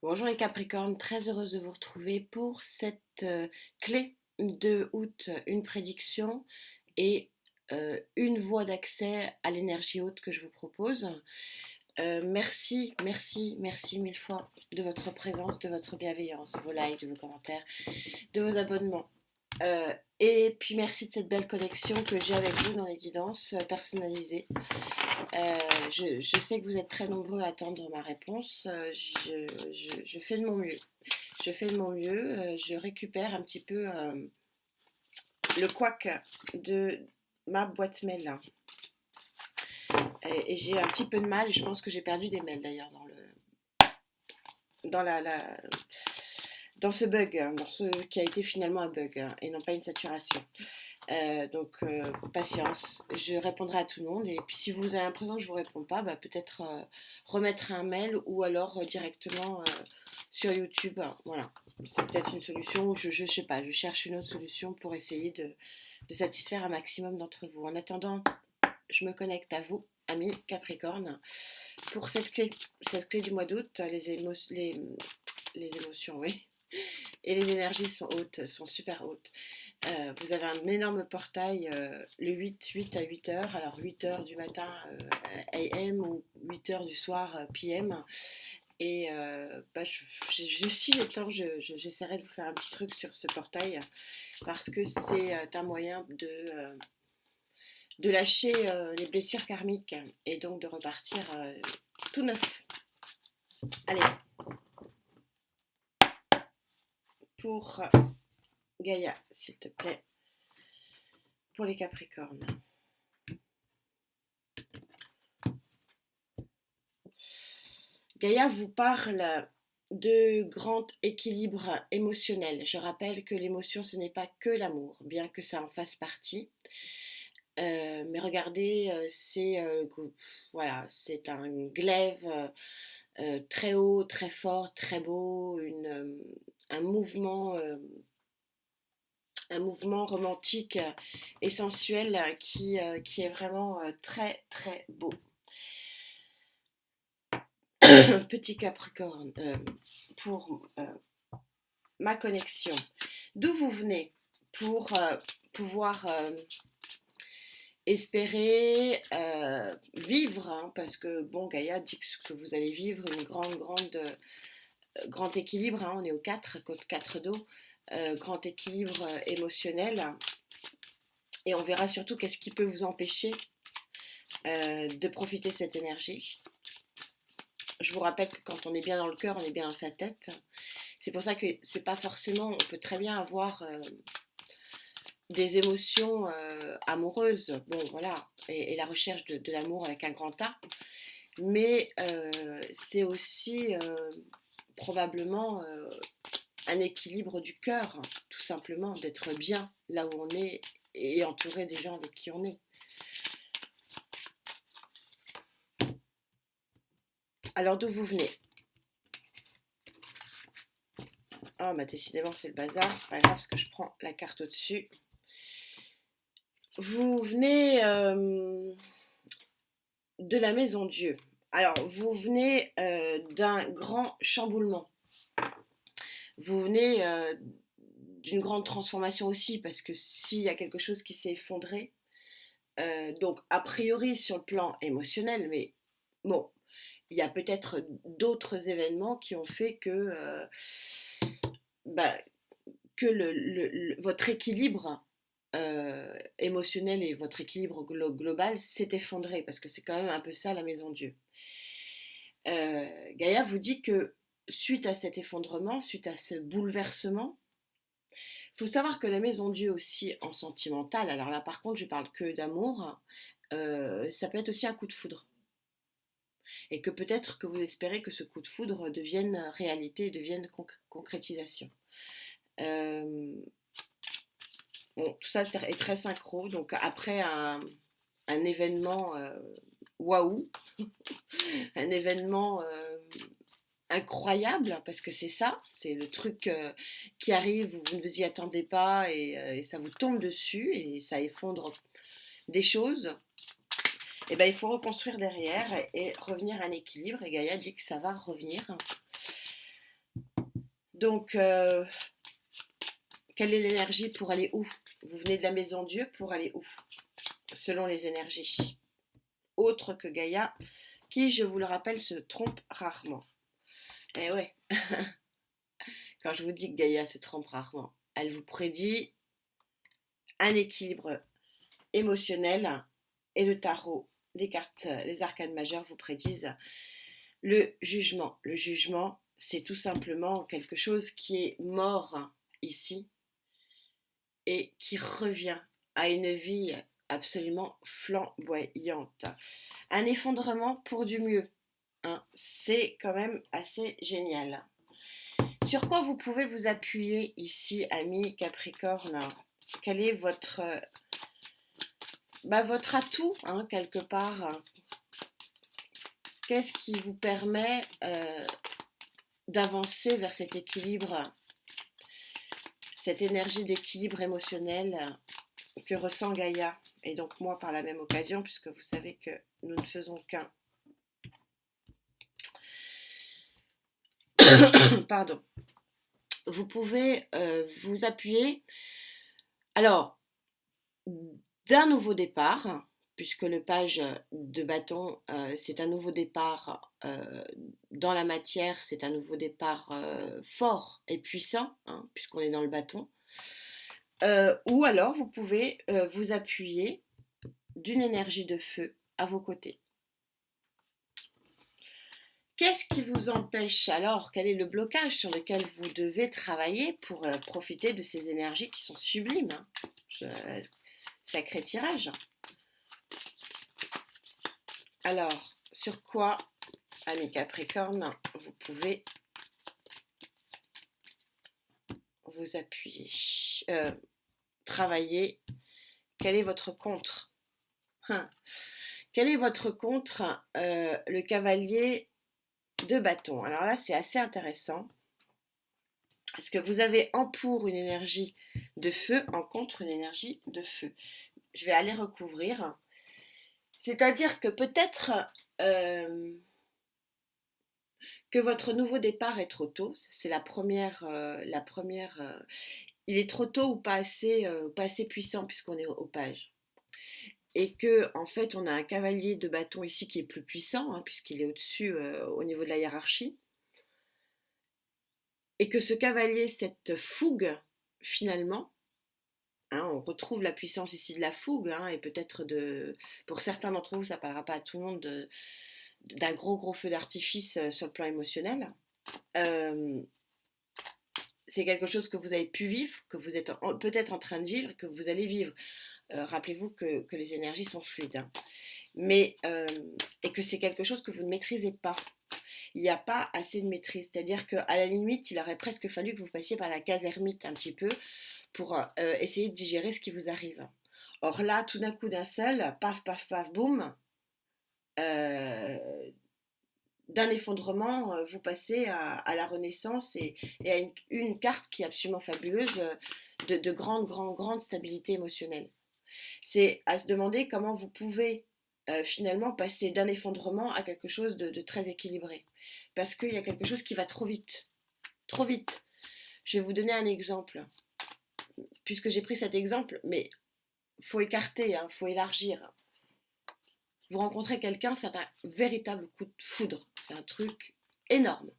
Bonjour les Capricornes, très heureuse de vous retrouver pour cette clé de août, une prédiction et une voie d'accès à l'énergie haute que je vous propose. Merci, merci, merci mille fois de votre présence, de votre bienveillance, de vos likes, de vos commentaires, de vos abonnements. Et puis merci de cette belle connexion que j'ai avec vous dans les guidances personnalisées. Je sais que vous êtes très nombreux à attendre ma réponse. Je fais de mon mieux. Je fais de mon mieux. Je récupère un petit peu le couac de ma boîte mail. Et j'ai un petit peu de mal. Je pense que j'ai perdu des mails d'ailleurs dans dans ce bug, dans ce qui a été finalement un bug et non pas une saturation. Donc patience, je répondrai à tout le monde et puis si vous avez l'impression que je ne vous réponds pas, bah, peut-être remettre un mail ou alors directement sur YouTube. Voilà, c'est peut-être une solution. Je sais pas, je cherche une autre solution pour essayer de satisfaire un maximum d'entre vous. En attendant, je me connecte à vous, amis Capricorne, pour cette clé du mois d'août. Les émotions, oui, et les énergies sont hautes, sont super hautes. Vous avez un énorme portail, le 8 à 8 heures, alors 8 heures du matin AM ou 8 heures du soir PM. Et bah, je scie le temps, j'essaierai de vous faire un petit truc sur ce portail parce que c'est un moyen de lâcher les blessures karmiques et donc de repartir tout neuf. Allez, pour Gaïa, s'il te plaît, pour les Capricornes. Gaïa vous parle de grand équilibre émotionnel. Je rappelle que l'émotion, ce n'est pas que l'amour, bien que ça en fasse partie. Mais regardez, voilà, c'est un glaive très haut, très fort, très beau, un mouvement, euh, un mouvement romantique et sensuel qui est vraiment très très beau. Petit Capricorne, pour ma connexion. D'où vous venez pour pouvoir espérer vivre, hein, parce que bon, Gaïa dit que vous allez vivre une grand équilibre, hein, on est au 4, code 4 d'eau, grand équilibre émotionnel, et on verra surtout qu'est-ce qui peut vous empêcher de profiter de cette énergie. Je vous rappelle que quand on est bien dans le cœur, on est bien dans sa tête. C'est pour ça que c'est pas forcément, on peut très bien avoir des émotions amoureuses, bon voilà, et la recherche de l'amour avec un grand A, mais c'est aussi probablement un équilibre du cœur, tout simplement, d'être bien là où on est et entouré des gens avec qui on est. Alors d'où vous venez? Ah, bah décidément c'est le bazar, c'est pas grave parce que je prends la carte au-dessus. Vous venez de la maison Dieu. Alors, vous venez d'un grand chamboulement. Vous venez d'une grande transformation aussi, parce que s'il y a quelque chose qui s'est effondré, donc a priori sur le plan émotionnel, mais bon, il y a peut-être d'autres événements qui ont fait bah, que votre équilibre émotionnel et votre équilibre global s'est effondré, parce que c'est quand même un peu ça la maison Dieu. Gaïa vous dit que suite à cet effondrement, suite à ce bouleversement, il faut savoir que la maison Dieu aussi en sentimental, alors là par contre je parle que d'amour, ça peut être aussi un coup de foudre. Et que peut-être que vous espérez que ce coup de foudre devienne réalité, devienne concrétisation. Bon, tout ça est très synchro, donc après un événement waouh, un événement incroyable, parce que c'est ça, c'est le truc qui arrive, vous ne vous y attendez pas et ça vous tombe dessus et ça effondre des choses. Et ben il faut reconstruire derrière et revenir à un équilibre. Et Gaïa dit que ça va revenir. Donc, quelle est l'énergie pour aller où? Vous venez de la maison Dieu pour aller où? Selon les énergies. Autre que Gaïa, qui, je vous le rappelle, se trompe rarement. Eh ouais, quand je vous dis que Gaïa se trompe rarement, elle vous prédit un équilibre émotionnel et le tarot, les cartes, les arcanes majeures vous prédisent le jugement. Le jugement, c'est tout simplement quelque chose qui est mort ici et qui revient à une vie absolument flamboyante. Un effondrement pour du mieux, hein. C'est quand même assez génial. Sur quoi vous pouvez vous appuyer ici, amis Capricorne? Quel est votre atout, hein, quelque part? Qu'est-ce qui vous permet d'avancer vers cet équilibre, cette énergie d'équilibre émotionnel que ressent Gaïa, et donc moi par la même occasion, puisque vous savez que nous ne faisons qu'un. Pardon. Vous pouvez vous appuyer, alors, d'un nouveau départ, puisque le page de bâton, c'est un nouveau départ dans la matière, c'est un nouveau départ fort et puissant, hein, puisqu'on est dans le bâton. Ou alors, vous pouvez vous appuyer d'une énergie de feu à vos côtés. Qu'est-ce qui vous empêche alors? Quel est le blocage sur lequel vous devez travailler pour profiter de ces énergies qui sont sublimes, hein? Sacré tirage. Alors, sur quoi, amis Capricorne, vous pouvez vous appuyer, travailler? Quel est votre contre? Quel est votre contre? Le cavalier de bâton. Alors là, c'est assez intéressant. Parce que vous avez en pour une énergie de feu, en contre une énergie de feu. Je vais aller recouvrir. C'est-à-dire que peut-être que votre nouveau départ est trop tôt. C'est la première. Il est trop tôt ou pas assez puissant puisqu'on est au page. Et que en fait, on a un cavalier de bâton ici qui est plus puissant, hein, puisqu'il est au-dessus au niveau de la hiérarchie. Et que ce cavalier, cette fougue, finalement, hein, on retrouve la puissance ici de la fougue, hein, et peut-être pour certains d'entre vous, ça ne parlera pas à tout le monde, d'un gros feu d'artifice sur le plan émotionnel. C'est quelque chose que vous avez pu vivre, que vous êtes peut-être en train de vivre, que vous allez vivre. Rappelez-vous que les énergies sont fluides, hein. Mais, et que c'est quelque chose que vous ne maîtrisez pas. Il n'y a pas assez de maîtrise. C'est-à-dire qu'à la limite, il aurait presque fallu que vous passiez par la case ermite un petit peu pour essayer de digérer ce qui vous arrive. Or là, tout d'un coup, d'un seul, paf, paf, paf, boum, d'un effondrement, vous passez à la renaissance et à une carte qui est absolument fabuleuse de grande stabilité émotionnelle. C'est à se demander comment vous pouvez finalement passer d'un effondrement à quelque chose de très équilibré. Parce qu'il y a quelque chose qui va trop vite. Trop vite. Je vais vous donner un exemple. Puisque j'ai pris cet exemple, mais il faut écarter, hein, faut élargir. Vous rencontrez quelqu'un, c'est un véritable coup de foudre. C'est un truc énorme.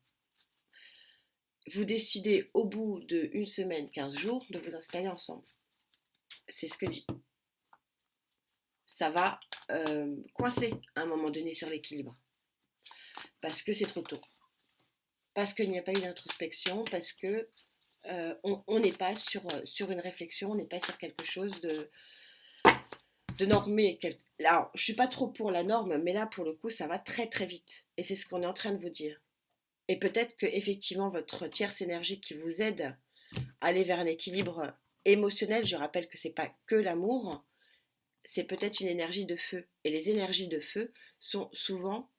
Vous décidez au bout d'1 semaine, 15 jours, de vous installer ensemble. C'est ce que dit. Ça va coincer à un moment donné sur l'équilibre. Parce que c'est trop tôt. Parce qu'il n'y a pas eu d'introspection, parce que on n'est pas sur une réflexion, on n'est pas sur quelque chose de normé. Alors, je ne suis pas trop pour la norme, mais là, pour le coup, ça va très très vite. Et c'est ce qu'on est en train de vous dire. Et peut-être que effectivement votre tierce énergie qui vous aide à aller vers un équilibre émotionnel, je rappelle que c'est pas que l'amour, c'est peut-être une énergie de feu. Et les énergies de feu sont souvent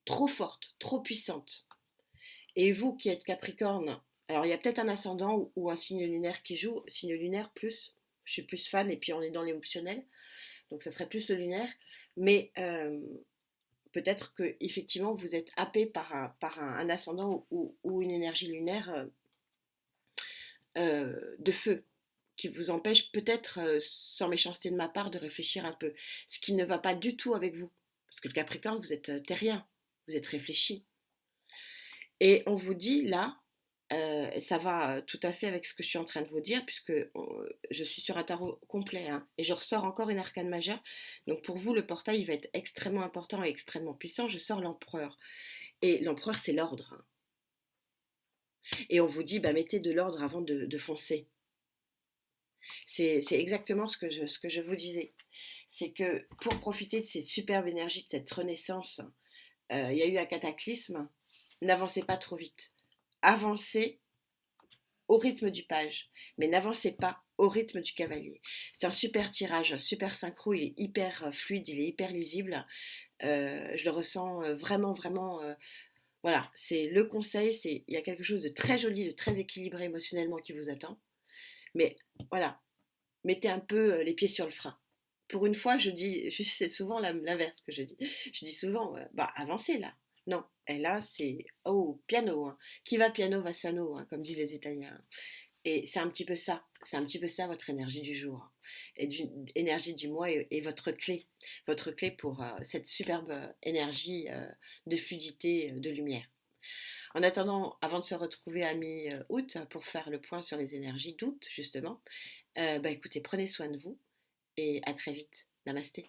trop fortes, trop puissantes. Et vous qui êtes Capricorne, alors il y a peut-être un ascendant ou un signe lunaire qui joue, signe lunaire plus, je suis plus fan et puis on est dans l'émotionnel, donc ça serait plus le lunaire, mais peut-être que effectivement vous êtes happé un ascendant ou une énergie lunaire de feu qui vous empêche peut-être, sans méchanceté de ma part, de réfléchir un peu. Ce qui ne va pas du tout avec vous. Parce que le Capricorne, vous êtes terrien, vous êtes réfléchi. Et on vous dit là, ça va tout à fait avec ce que je suis en train de vous dire, puisque je suis sur un tarot complet, hein, et je ressors encore une arcane majeure. Donc pour vous, le portail il va être extrêmement important et extrêmement puissant. Je sors l'empereur. Et l'empereur, c'est l'ordre, hein. Et on vous dit, bah, mettez de l'ordre avant de foncer. C'est exactement ce que je vous disais. C'est que pour profiter de cette superbe énergie, de cette renaissance, il y a eu un cataclysme. N'avancez pas trop vite. Avancez au rythme du page, mais n'avancez pas au rythme du cavalier. C'est un super tirage, un super synchro, il est hyper fluide, il est hyper lisible. Je le ressens vraiment, vraiment. Voilà, c'est le conseil, il y a quelque chose de très joli, de très équilibré émotionnellement qui vous attend. Mais voilà, mettez un peu les pieds sur le frein. Pour une fois, c'est souvent l'inverse que je dis. Je dis souvent, bah avancez là. Non, et là c'est, oh, piano, hein. Qui va piano va sano, hein, comme disent les Italiens. Et c'est un petit peu ça votre énergie du jour, et énergie du mois et votre clé pour cette superbe énergie de fluidité, de lumière. En attendant, avant de se retrouver à mi-août pour faire le point sur les énergies d'août, justement, bah écoutez, prenez soin de vous et à très vite. Namasté.